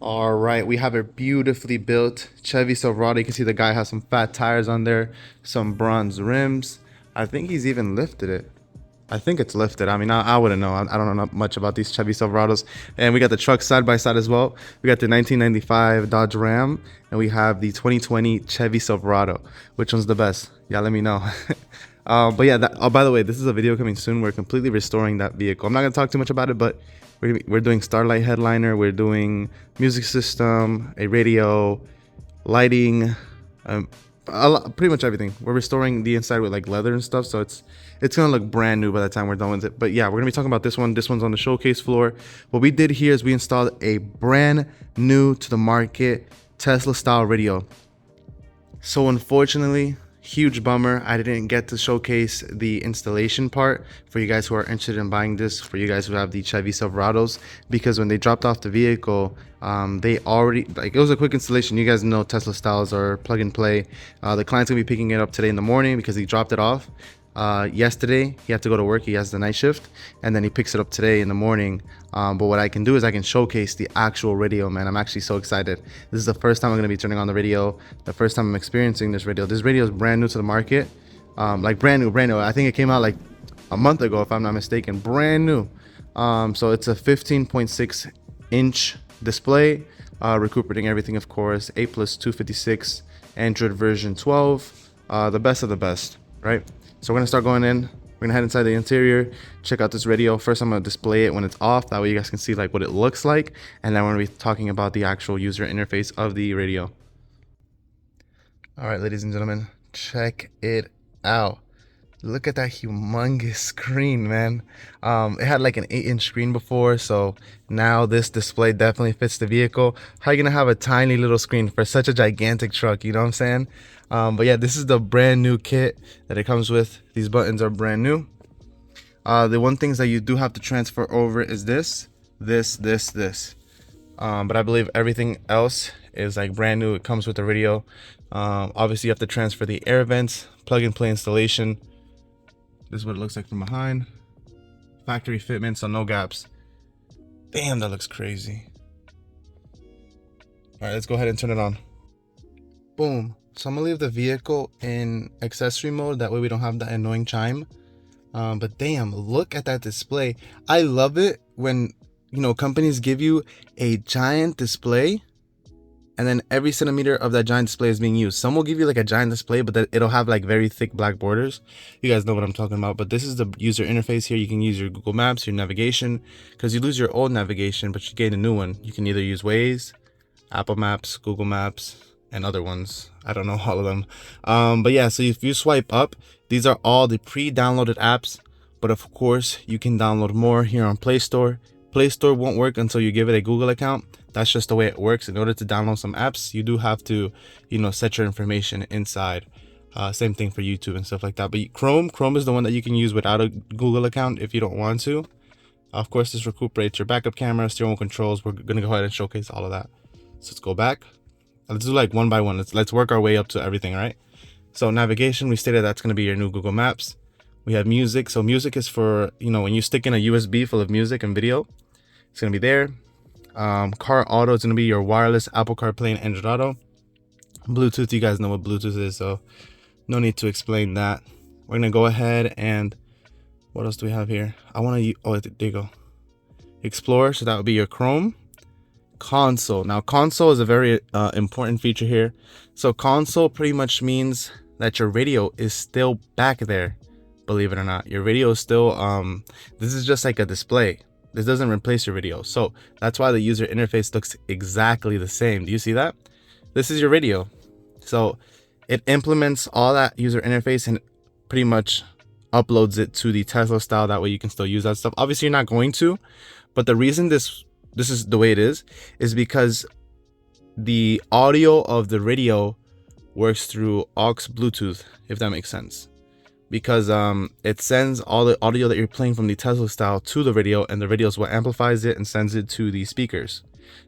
All right, we have a beautifully built Chevy Silverado. You can see the guy has some fat tires on there, some bronze rims. I think he's even lifted it. I think it's lifted. I mean, I wouldn't know. I don't know much about these Chevy Silverados. And we got the truck side by side as well. We got the 1995 Dodge Ram, and we have the 2020 Chevy Silverado. Which one's the best? Yeah, let me know. But yeah, oh, by the way, this is a video coming soon. We're completely restoring that vehicle. I'm not gonna talk too much about it, but we're doing Starlight headliner. We're doing music system, a radio, lighting, pretty much everything. We're restoring the inside with like leather and stuff, so it's gonna look brand new by the time we're done with it. But yeah, we're gonna be talking about this one. This one's on the showcase floor. What we did here is we installed a brand new to the market Tesla style radio. So unfortunately, huge bummer, I didn't get to showcase the installation part for you guys who are interested in buying this, for you guys who have the Chevy Silverados, because when they dropped off the vehicle, they already, like, it was a quick installation. You guys know Tesla styles are plug and play. The client's gonna be picking it up today in the morning because he dropped it off yesterday. He had to go to work, he has the night shift, and then he picks it up today in the morning. But what I can do is I can showcase the actual radio, man. I'm actually so excited. This is the first time I'm going to be turning on the radio, the first time I'm experiencing this radio. This radio is brand new to the market, like brand new. I think it came out like a month ago, if I'm not mistaken. Brand new. So it's a 15.6 inch display, recuperating everything, of course. 8+256 Android version 12, the best of the best, right? So we're gonna start going in. We're gonna head inside the interior, check out this radio. First, I'm gonna display it when it's off. That way you guys can see like what it looks like. And then we're gonna be talking about the actual user interface of the radio. All right, ladies and gentlemen, check it out. Look at that humongous screen, man. It had like an 8-inch screen before, so now this display definitely fits the vehicle. How are you gonna have a tiny little screen for such a gigantic truck? You know what I'm saying? But yeah, this is the brand new kit that it comes with. These buttons are brand new. The one things that you do have to transfer over is this. But I believe everything else is like brand new. It comes with the radio. Obviously, you have to transfer the air vents, plug and play installation. This is what it looks like from behind. Factory fitment, so no gaps. Damn, that looks crazy. All right, let's go ahead and turn it on. Boom. So I'm gonna leave the vehicle in accessory mode. That way we don't have that annoying chime. But damn, look at that display. I love it when, you know, companies give you a giant display and then every centimeter of that giant display is being used. Some will give you like a giant display, but it'll have like very thick black borders. You guys know what I'm talking about. But this is the user interface here. You can use your Google Maps, your navigation, because you lose your old navigation, but you gain a new one. You can either use Waze, Apple Maps, Google Maps, and other ones. I don't know all of them. But yeah, so if you swipe up, these are all the pre-downloaded apps. But of course, you can download more here on Play Store. Play Store won't work until you give it a Google account. That's just the way it works. In order to download some apps, you do have to, you know, set your information inside. Same thing for YouTube and stuff like that. But Chrome is the one that you can use without a Google account if you don't want to. Of course, this recuperates your backup camera, steering wheel controls. We're gonna go ahead and showcase all of that. So let's go back. Let's do like one by one. Let's work our way up to everything, right? So navigation, we stated that's gonna be your new Google Maps. We have music. So music is for, you know, when you stick in a USB full of music and video, it's gonna be there. Car auto is gonna be your wireless Apple CarPlay and Android Auto. Bluetooth, you guys know what Bluetooth is, so no need to explain that. We're gonna go ahead and what else do we have here? Oh, there you go. Explorer, so that would be your Chrome. Console. Now console is a very important feature here. So console pretty much means that your radio is still back there. Believe it or not, your radio is still this is just like a display. This doesn't replace your radio. So that's why the user interface looks exactly the same. Do you see that? This is your radio. So it implements all that user interface and pretty much uploads it to the Tesla style. That way you can still use that stuff. Obviously you're not going to, but the reason this is the way it is because the audio of the radio works through aux Bluetooth, if that makes sense. Because it sends all the audio that you're playing from the Tesla style to the radio, and the radio is what amplifies it and sends it to the speakers.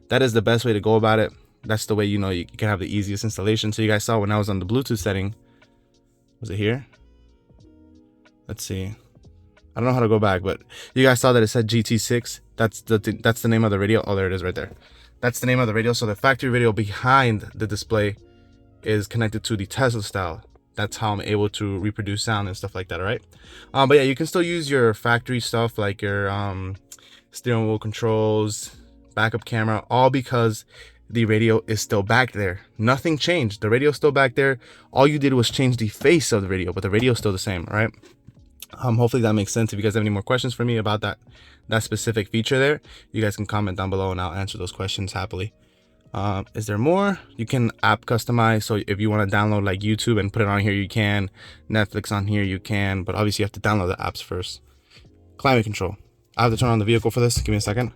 That is the best way to go about it. That's the way, you know, you can have the easiest installation. So you guys saw when I was on the Bluetooth setting, was it here? Let's see. I don't know how to go back, but you guys saw that it said GT6. That's the name of the radio. Oh, there it is right there. That's the name of the radio. So the factory radio behind the display is connected to the Tesla style. That's how I'm able to reproduce sound and stuff like that. All right. But yeah, you can still use your factory stuff like your steering wheel controls, backup camera, all because the radio is still back there. Nothing changed. The radio's still back there. All you did was change the face of the radio, but the radio's still the same. All right. Hopefully that makes sense. If you guys have any more questions for me about that specific feature there, you guys can comment down below and I'll answer those questions happily. Is there more? You can app customize. So if you want to download like YouTube and put it on here, you can. Netflix on here, you can. But obviously you have to download the apps first. Climate control. I have to turn on the vehicle for this. Give me a second.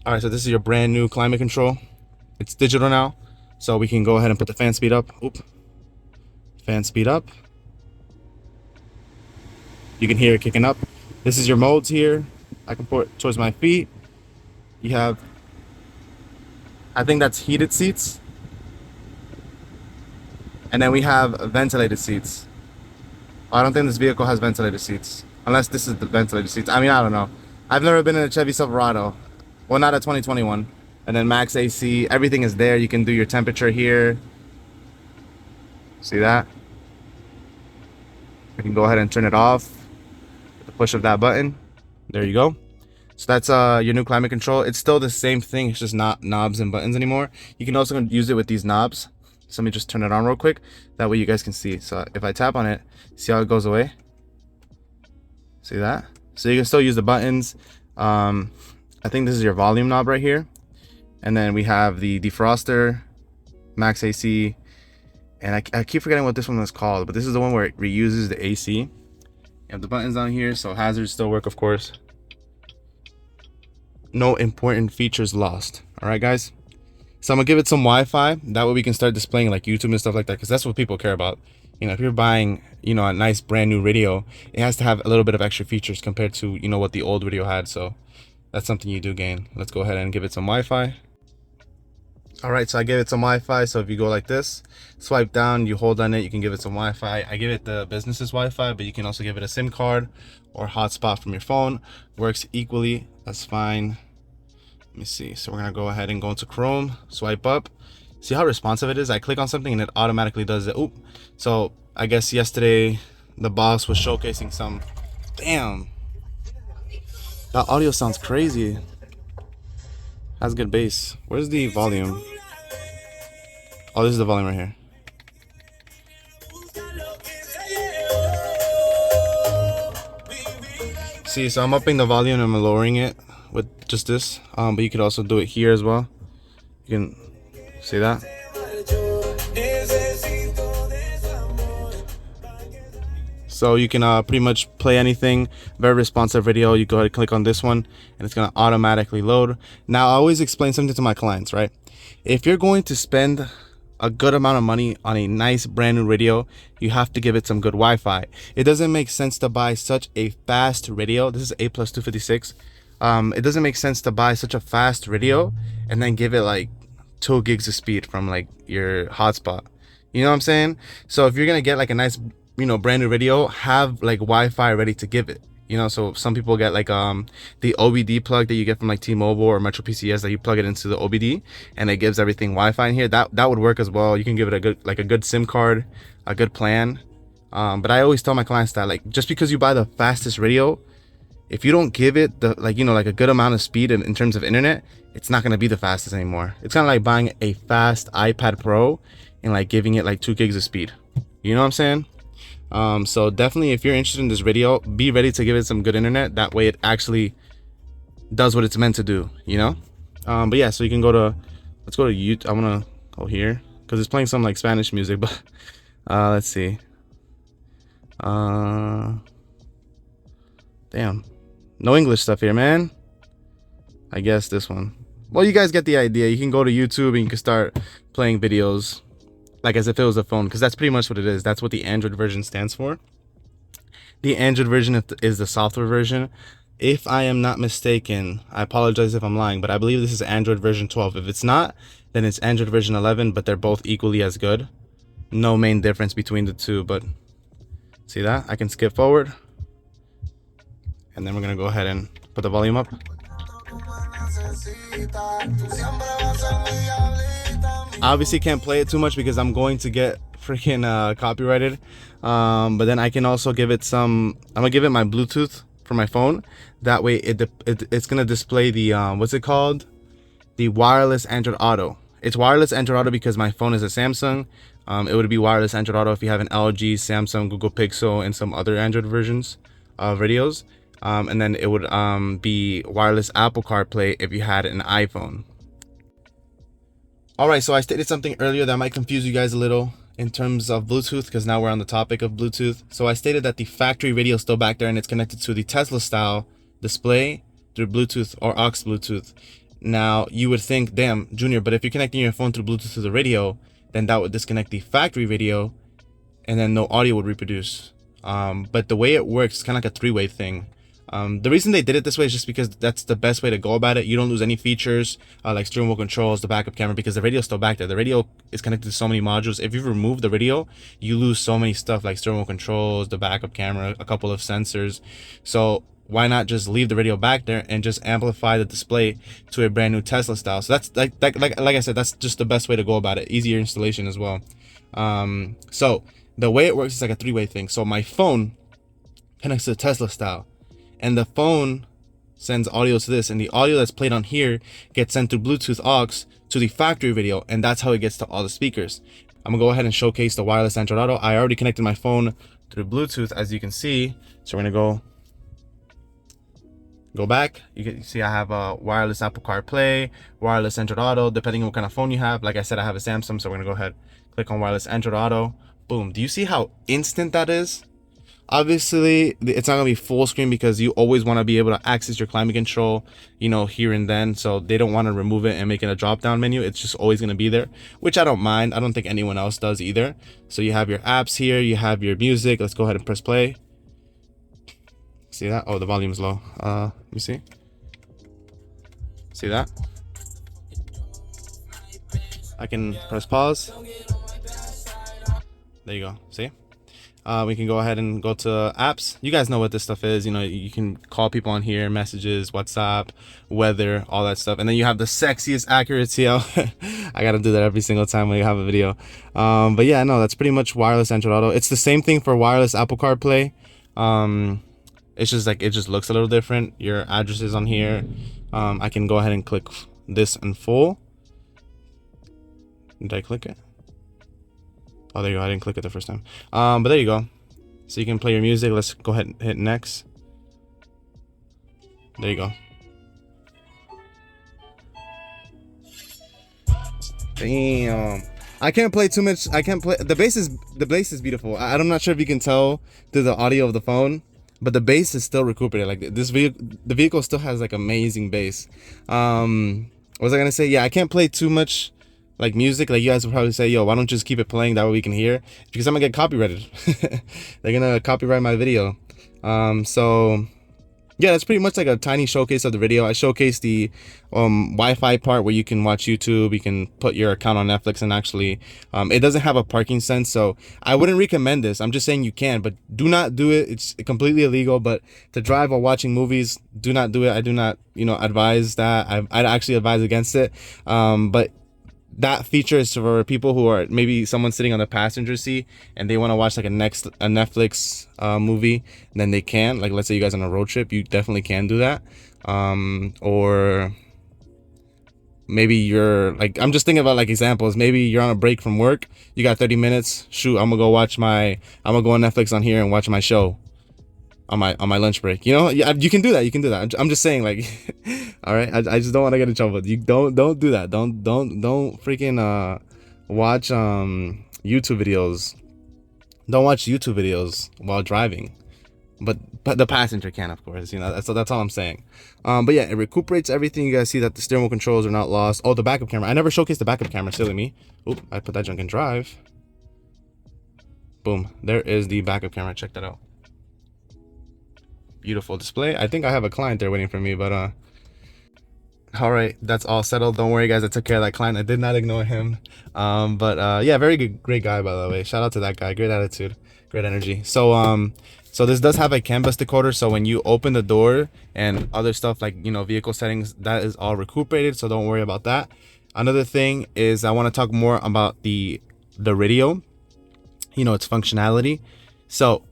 All right, so this is your brand new climate control. It's digital now. So we can go ahead and put the fan speed up. Oop. Fan speed up. You can hear it kicking up. This is your modes here. I can put it towards my feet. You have, I think that's heated seats. And then we have ventilated seats. I don't think this vehicle has ventilated seats. Unless this is the ventilated seats. I mean, I don't know. I've never been in a Chevy Silverado. Well, not a 2021. And then max AC, everything is there. You can do your temperature here. See that? You can go ahead and turn it off with the push of that button. There you go. So that's your new climate control. It's still the same thing. It's just not knobs and buttons anymore. You can also use it with these knobs. So let me just turn it on real quick. That way you guys can see. So if I tap on it, see how it goes away? See that? So you can still use the buttons. I think this is your volume knob right here. And then we have the defroster, max AC. And I keep forgetting what this one is called, but this is the one where it reuses the AC. You have the buttons down here, so hazards still work, of course. No important features lost. All right, guys. So I'm gonna give it some Wi-Fi. That way we can start displaying like YouTube and stuff like that, because that's what people care about. You know, if you're buying, you know, a nice brand new radio, it has to have a little bit of extra features compared to, you know, what the old radio had. So that's something you do gain. Let's go ahead and give it some Wi-Fi. All right, so I gave it some Wi-Fi. So if you go like this, swipe down, you hold on it, you can give it some Wi-Fi. I give it the business's Wi-Fi, but you can also give it a SIM card or hotspot from your phone. Works equally, that's fine. Let me see. So we're gonna go ahead and go into Chrome, swipe up. See how responsive it is? I click on something and it automatically does it. Oop. So I guess yesterday the boss was showcasing some, damn. That audio sounds crazy. Has good bass. Where's the volume? Oh, this is the volume right here. See, so I'm upping the volume and I'm lowering it with just this. But you could also do it here as well. You can see that. So you can pretty much play anything. Very responsive video. You go ahead and click on this one and it's going to automatically load. Now I always explain something to my clients, right? If you're going to spend a good amount of money on a nice brand new radio, you have to give it some good Wi-Fi. It doesn't make sense to buy such a fast radio. This is A+256. It doesn't make sense to buy such a fast radio and then give it like 2 gigs of speed from like your hotspot. You know what I'm saying? So if you're gonna get like a nice, you know, brand new radio, have like Wi-Fi ready to give it. You know, so some people get like the OBD plug that you get from like T-Mobile or Metro PCS, that you plug it into the OBD and it gives everything Wi-Fi in here. That would work as well. You can give it a good SIM card, a good plan. But I always tell my clients that like just because you buy the fastest radio, if you don't give it the like, you know, like a good amount of speed in terms of internet, it's not gonna be the fastest anymore. It's kind of like buying a fast iPad Pro and like giving it like 2 gigs of speed. You know what I'm saying? So definitely if you're interested in this radio, be ready to give it some good internet. That way it actually does what it's meant to do, you know? But yeah, so you can go to, let's go to YouTube. I'm gonna go here because it's playing some like Spanish music, but let's see. Damn, no English stuff here, man. I guess this one. Well, you guys get the idea. You can go to YouTube and you can start playing videos like as if it was a phone, because that's pretty much what it is. That's what the Android version stands for. The Android version is the software version. If I am not mistaken, I apologize if I'm lying, but I believe this is Android version 12. If it's not, then it's Android version 11, but they're both equally as good. No main difference between the two, but see that? I can skip forward. And then we're gonna go ahead and put the volume up. Obviously can't play it too much because I'm going to get freaking copyrighted. But then I can also give it some, I'm gonna give it my Bluetooth for my phone. That way it's gonna display the what's it called, the wireless Android Auto. It's wireless Android Auto because my phone is a Samsung. It would be wireless Android Auto if you have an LG, Samsung, Google Pixel, and some other Android versions of radios. And then it would be wireless Apple CarPlay if you had an iPhone. All right, so I stated something earlier that might confuse you guys a little in terms of Bluetooth, because now we're on the topic of Bluetooth. So I stated that the factory radio is still back there and it's connected to the Tesla style display through Bluetooth or aux Bluetooth. Now you would think, damn, Junior, but if you're connecting your phone through Bluetooth to the radio, then that would disconnect the factory radio and then no audio would reproduce. But the way it works is kind of like a three-way thing. The reason they did it this way is just because that's the best way to go about it. You don't lose any features like steering wheel controls, the backup camera, because the radio is still back there. The radio is connected to so many modules. If you remove the radio, you lose so many stuff like steering wheel controls, the backup camera, a couple of sensors. So why not just leave the radio back there and just amplify the display to a brand new Tesla style? So that's like I said, that's just the best way to go about it. Easier installation as well. So the way it works is like a three-way thing. So my phone connects to the Tesla style, and the phone sends audio to this, and the audio that's played on here gets sent through Bluetooth aux to the factory video, and that's how it gets to all the speakers. I'm gonna go ahead and showcase the wireless Android Auto. I already connected my phone through Bluetooth, as you can see. So we're gonna go back. You can see I have a wireless Apple CarPlay, wireless Android Auto, depending on what kind of phone you have. Like I said, I have a Samsung, so we're gonna go ahead, click on wireless Android Auto. Boom. Do you see how instant that is? Obviously, it's not gonna be full screen because you always want to be able to access your climate control, you know, here and then. So they don't want to remove it and make it a drop down menu. It's just always gonna be there, which I don't mind. I don't think anyone else does either. So you have your apps here, you have your music. Let's go ahead and press play. See that? Oh, the volume is low. Let me see. See that? I can press pause. There you go. See? We can go ahead and go to apps. You guys know what this stuff is. You know, you can call people on here, messages, WhatsApp, weather, all that stuff. And then you have the sexiest accuracy. I gotta do that every single time we have a video. But yeah, no, that's pretty much wireless Android Auto. It's the same thing for wireless Apple CarPlay. It's just like, it just looks a little different. Your address is on here. I can go ahead and click this in full. Did I click it? Oh, there you go. I didn't click it the first time. But there you go. So you can play your music. Let's go ahead and hit next. There you go. Damn. I can't play too much. I can't play. The bass is beautiful. I'm not sure if you can tell through the audio of the phone, but the bass is still recuperated. Like this vehicle, the vehicle still has like amazing bass. What was I gonna say? Yeah, I can't play too much like music. Like you guys would probably say, yo, why don't you just keep it playing, that way we can hear? Because I'm gonna get copyrighted. They're gonna copyright my video. So yeah, that's pretty much like a tiny showcase of the video. I showcased the Wi-Fi part where you can watch YouTube, you can put your account on Netflix, and actually it doesn't have a parking sense, so I wouldn't recommend this. I'm just saying you can, but do not do it. It's completely illegal. But to drive while watching movies, do not do it. I do not, you know, advise that. I'd actually advise against it. But that feature is for people who are maybe someone sitting on the passenger seat and they want to watch like a Netflix movie, and then they can, like, let's say you guys on a road trip, you definitely can do that. Or maybe you're like, I'm just thinking about like examples. Maybe you're on a break from work, you got 30 minutes. Shoot, I'm gonna go on Netflix on here and watch my show on my lunch break. You know, you can do that. You can do that. I'm just saying, like, all right. I just don't want to get in trouble. You don't do that. Don't freaking watch YouTube videos. Don't watch YouTube videos while driving. But the passenger can, of course. You know, that's all I'm saying. But yeah, it recuperates everything. You guys see that the steering wheel controls are not lost. Oh, the backup camera. I never showcased the backup camera. Silly me. Oop, I put that junk in drive. Boom. There is the backup camera. Check that out. Beautiful display. I think I have a client there waiting for me, but all right, that's all settled. Don't worry, guys, I took care of that client. I did not ignore him. Yeah, very good, great guy, by the way. Shout out to that guy. Great attitude. Great energy. So this does have a CAN bus decoder, so when you open the door and other stuff like, you know, vehicle settings, that is all recuperated, so don't worry about that. Another thing is I want to talk more about the radio, you know, its functionality. So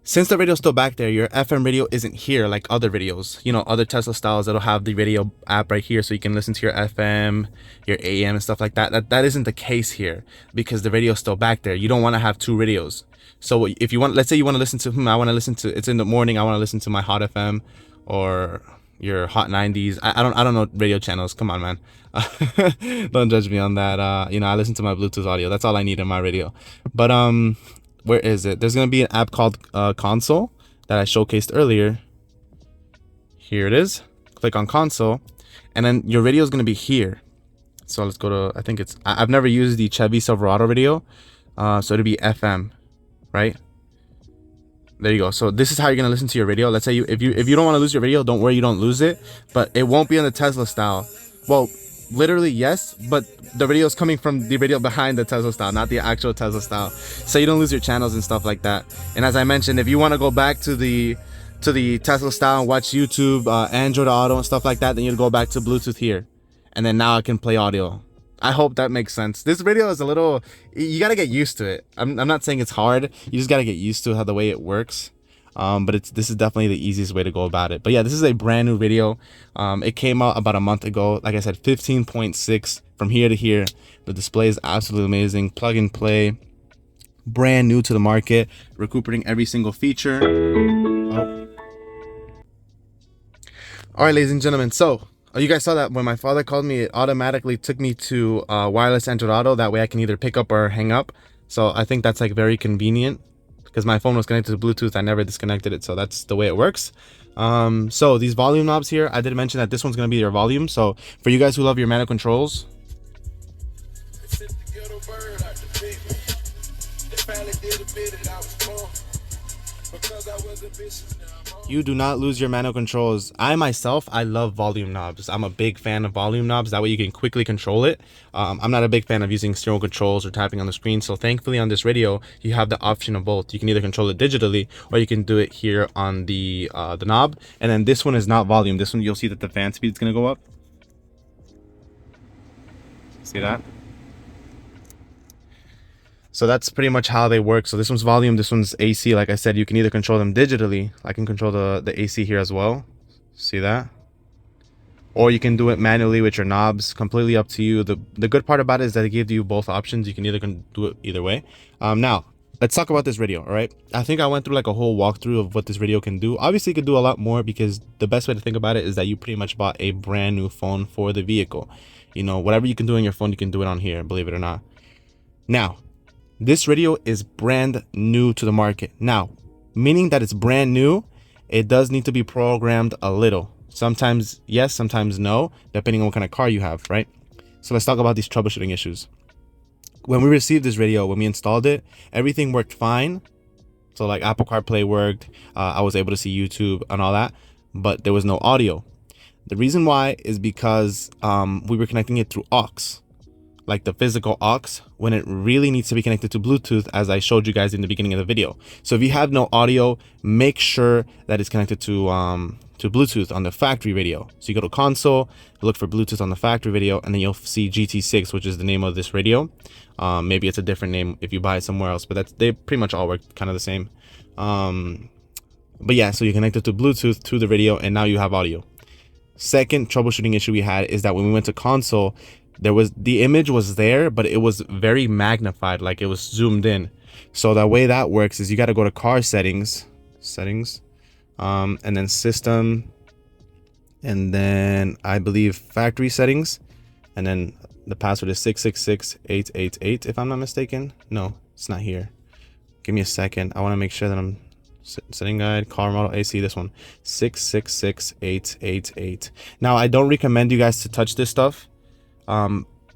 since the radio's still back there, your FM radio isn't here like other radios, you know, other Tesla styles that'll have the radio app right here so you can listen to your FM, your AM and stuff like that. That isn't the case here because the radio's still back there. You don't want to have two radios. So if you want, let's say you want to listen to, I want to listen to, it's in the morning, I want to listen to my Hot FM or your Hot 90s. I don't know radio channels. Come on, man. Don't judge me on that. You know, I listen to my Bluetooth audio. That's all I need in my radio. But where is it? There's gonna be an app called Console that I showcased earlier. Here it is. Click on Console, and then your radio is gonna be here. So let's go to, I think it's, I've never used the Chevy Silverado radio, so it'll be FM, right? There you go. So this is how you're gonna listen to your radio. Let's say if you don't want to lose your radio, don't worry, you don't lose it, but it won't be on the Tesla style. Well, literally yes, but the radio is coming from the radio behind the Tesla style, not the actual Tesla style, so you don't lose your channels and stuff like that. And as I mentioned, if you want to go back to the Tesla style and watch YouTube, Android Auto and stuff like that, then you'd go back to Bluetooth here, and then now I can play audio. I hope that makes sense. This video is a little, you got to get used to it. I'm not saying it's hard, you just got to get used to how the way it works. But this is definitely the easiest way to go about it. But yeah, this is a brand new video. It came out about a month ago. Like I said, 15.6 from here to here. The display is absolutely amazing. Plug and play, brand new to the market, recuperating every single feature. Oh. All right, ladies and gentlemen. So you guys saw that when my father called me, it automatically took me to wireless Android Auto. That way I can either pick up or hang up. So I think that's like very convenient, because my phone was connected to Bluetooth. I never disconnected it, so that's the way it works. So these volume knobs here, I did mention that this one's going to be your volume. So for you guys who love your manual controls, you do not lose your manual controls. I myself, I love volume knobs. I'm a big fan of volume knobs. That way you can quickly control it. I'm not a big fan of using steering controls or tapping on the screen. So thankfully on this radio, you have the option of both. You can either control it digitally or you can do it here on the knob. And then this one is not volume. This one, you'll see that the fan speed is going to go up. See that? So that's pretty much how they work. So this one's volume, this one's AC. Like I said, you can either control them digitally. I can control the AC here as well. See that? Or you can do it manually with your knobs. Completely up to you. The good part about it is that it gives you both options. You can either do it either way. Now, let's talk about this radio, all right? I think I went through like a whole walkthrough of what this radio can do. Obviously, it could do a lot more, because the best way to think about it is that you pretty much bought a brand new phone for the vehicle. You know, whatever you can do on your phone, you can do it on here, believe it or not. Now, this radio is brand new to the market. Now, meaning that it's brand new, it does need to be programmed a little. Sometimes yes, sometimes no, depending on what kind of car you have, right? So let's talk about these troubleshooting issues. When we received this radio, when we installed it, everything worked fine. So like Apple CarPlay worked, I was able to see YouTube and all that, but there was no audio. The reason why is because we were connecting it through aux, like the physical aux, when it really needs to be connected to Bluetooth, as I showed you guys in the beginning of the video. So if you have no audio, make sure that it's connected to Bluetooth on the factory radio. So you go to console, look for Bluetooth on the factory radio, and then you'll see GT6, which is the name of this radio. Maybe it's a different name if you buy it somewhere else, but they pretty much all work kind of the same. But yeah, so you connect it to Bluetooth to the radio, and now you have audio. Second troubleshooting issue we had is that when we went to console, the image was there, but it was very magnified, like it was zoomed in. So the way that works is you got to go to car settings, and then system, and then I believe factory settings, and then the password is 666888 if I'm not mistaken. No, it's not here. Give me a second. I want to make sure that I'm setting guide, car model, AC, this one, 666888. Now, I don't recommend you guys to touch this stuff.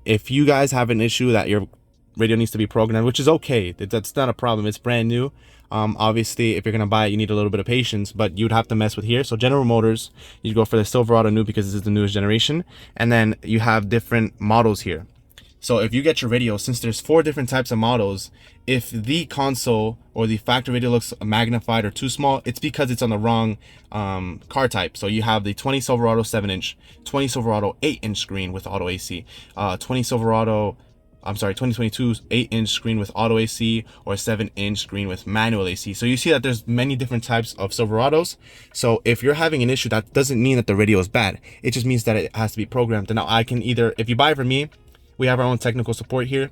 If you guys have an issue that your radio needs to be programmed, which is okay, that's not a problem, it's brand new. Obviously, if you're gonna buy it, you need a little bit of patience, but you'd have to mess with here. So General Motors, you go for the Silverado new because this is the newest generation, and then you have different models here. So if you get your radio, since there's 4 different types of models, if the console or the factory radio looks magnified or too small, it's because it's on the wrong car type. So you have the 20 Silverado 7-inch, 20 Silverado 8-inch screen with auto AC, 2022 8-inch screen with auto AC, or 7-inch screen with manual AC. So you see that there's many different types of Silverados. So if you're having an issue, that doesn't mean that the radio is bad. It just means that it has to be programmed. And now I can either, if you buy it from me, we have our own technical support here.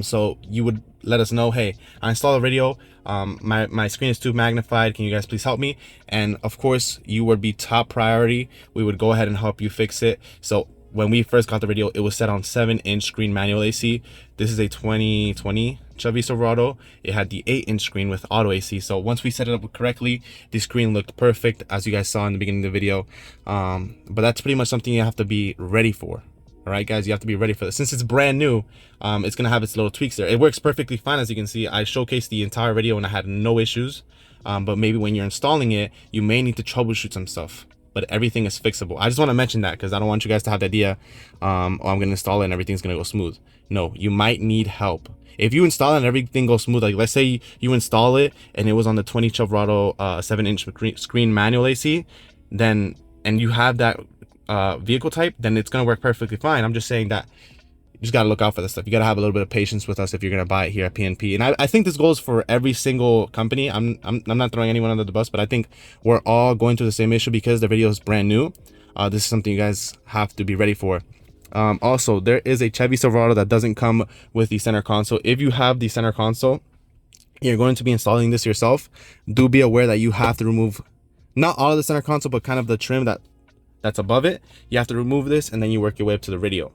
So you would let us know, hey, I installed a radio, my screen is too magnified, can you guys please help me? And of course, you would be top priority. We would go ahead and help you fix it. So when we first got the radio, it was set on 7-inch screen manual AC. This is a 2020 Chevy Silverado. It had the 8-inch screen with auto AC. So once we set it up correctly, the screen looked perfect, as you guys saw in the beginning of the video. But that's pretty much something you have to be ready for. All right, guys, you have to be ready for this. Since it's brand new, it's gonna have its little tweaks there. It works perfectly fine, as you can see. I showcased the entire video and I had no issues. But maybe when you're installing it, you may need to troubleshoot some stuff. But everything is fixable. I just want to mention that because I don't want you guys to have the idea, oh, I'm gonna install it and everything's gonna go smooth. No, you might need help. If you install it and everything goes smooth, like let's say you install it and it was on the 20 Silverado 7-inch screen manual AC, then and you have that vehicle type, then it's gonna work perfectly fine. I'm just saying that you just gotta look out for this stuff. You gotta have a little bit of patience with us if you're gonna buy it here at PNP. And I think this goes for every single company. I'm not throwing anyone under the bus, but I think we're all going through the same issue because the video is brand new. This is something you guys have to be ready for. Also, there is a Chevy Silverado that doesn't come with the center console. If you have the center console, you're going to be installing this yourself. Do be aware that you have to remove not all of the center console, but kind of the trim that's above it. You have to remove this and then you work your way up to the radio.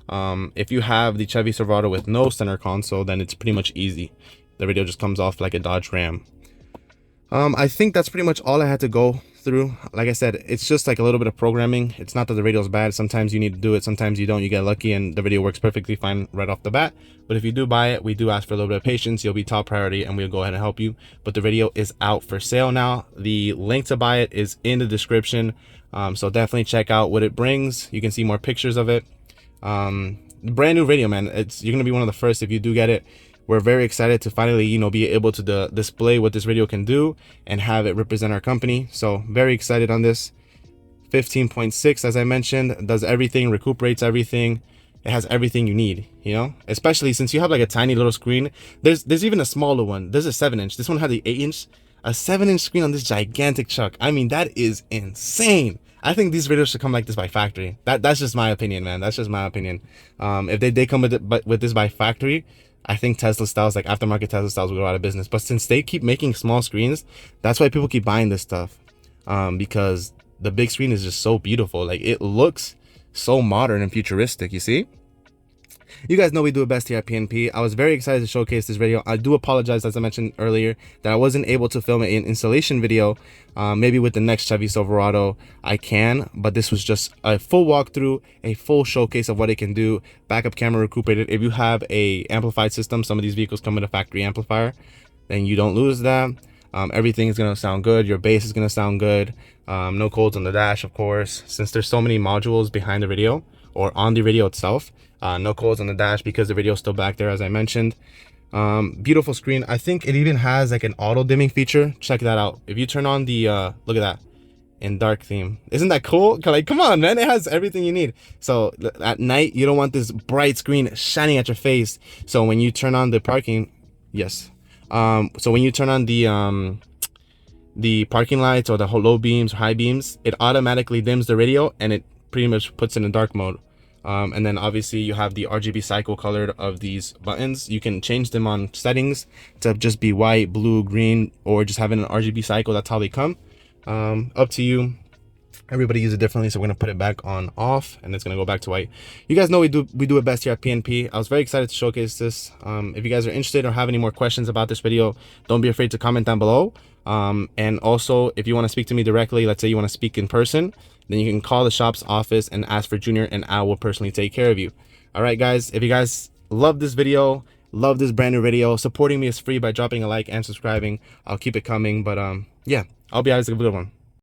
If you have the Chevy Silverado with no center console, then it's pretty much easy. The radio just comes off like a Dodge Ram. I think that's pretty much all I had to go through. Like I said, it's just like a little bit of programming. It's not that the radio is bad. Sometimes you need to do it, sometimes you don't. You get lucky and the video works perfectly fine right off the bat. But if you do buy it, we do ask for a little bit of patience. You'll be top priority and we'll go ahead and help you. But the radio is out for sale now. The link to buy it is in the description. So definitely check out what it brings. You can see more pictures of it. Brand new radio, man. You're gonna be one of the first if you do get it. We're very excited to finally, be able to display what this radio can do and have it represent our company. So very excited on this. 15.6, as I mentioned, does everything, recuperates everything. It has everything you need, especially since you have like a tiny little screen. There's even a smaller one. There's a 7-inch. This one had the 8-inch. A 7-inch screen on this gigantic chuck. I mean, that is insane. I think these radios should come like this by factory. That's just my opinion, man. That's just my opinion. If they come with this by factory, I think Tesla styles, like aftermarket Tesla styles, will go out of business. But since they keep making small screens, that's why people keep buying this stuff. Because the big screen is just so beautiful. Like, it looks so modern and futuristic, you see? You guys know we do it best here at PNP. I was very excited to showcase this video. I do apologize, as I mentioned earlier, that I wasn't able to film an installation video. Maybe with the next Chevy Silverado I can, but this was just a full walkthrough, a full showcase of what it can do. Backup camera recuperated. If you have a amplified system, some of these vehicles come with a factory amplifier, then you don't lose that. Everything is going to sound good. Your bass is going to sound good. No codes on the dash, of course, since there's so many modules behind the radio or on the radio itself. No codes on the dash because the radio is still back there, as I mentioned. Beautiful screen. I think it even has like an auto dimming feature. Check that out. If you turn on the look at that, in dark theme, isn't that cool? Like, come on, man, it has everything you need. So at night you don't want this bright screen shining at your face. So when you turn on the parking, yes, so when you turn on the parking lights or the low beams or high beams, it automatically dims the radio and it pretty much puts it in dark mode. And then obviously you have the RGB cycle colored of these buttons. You can change them on settings to just be white, blue, green, or just having an RGB cycle. That's how they come. Up to you. Everybody uses it differently, so we're gonna put it back on off and it's gonna go back to white. You guys know we do it best here at PNP. I was very excited to showcase this. If you guys are interested or have any more questions about this video, don't be afraid to comment down below. And also, if you want to speak to me directly, let's say you want to speak in person, then you can call the shop's office and ask for Junior and I will personally take care of you. All right, guys, if you guys love this video, love this brand new video, supporting me is free by dropping a like and subscribing. I'll keep it coming, but yeah, I'll be honest, a good one.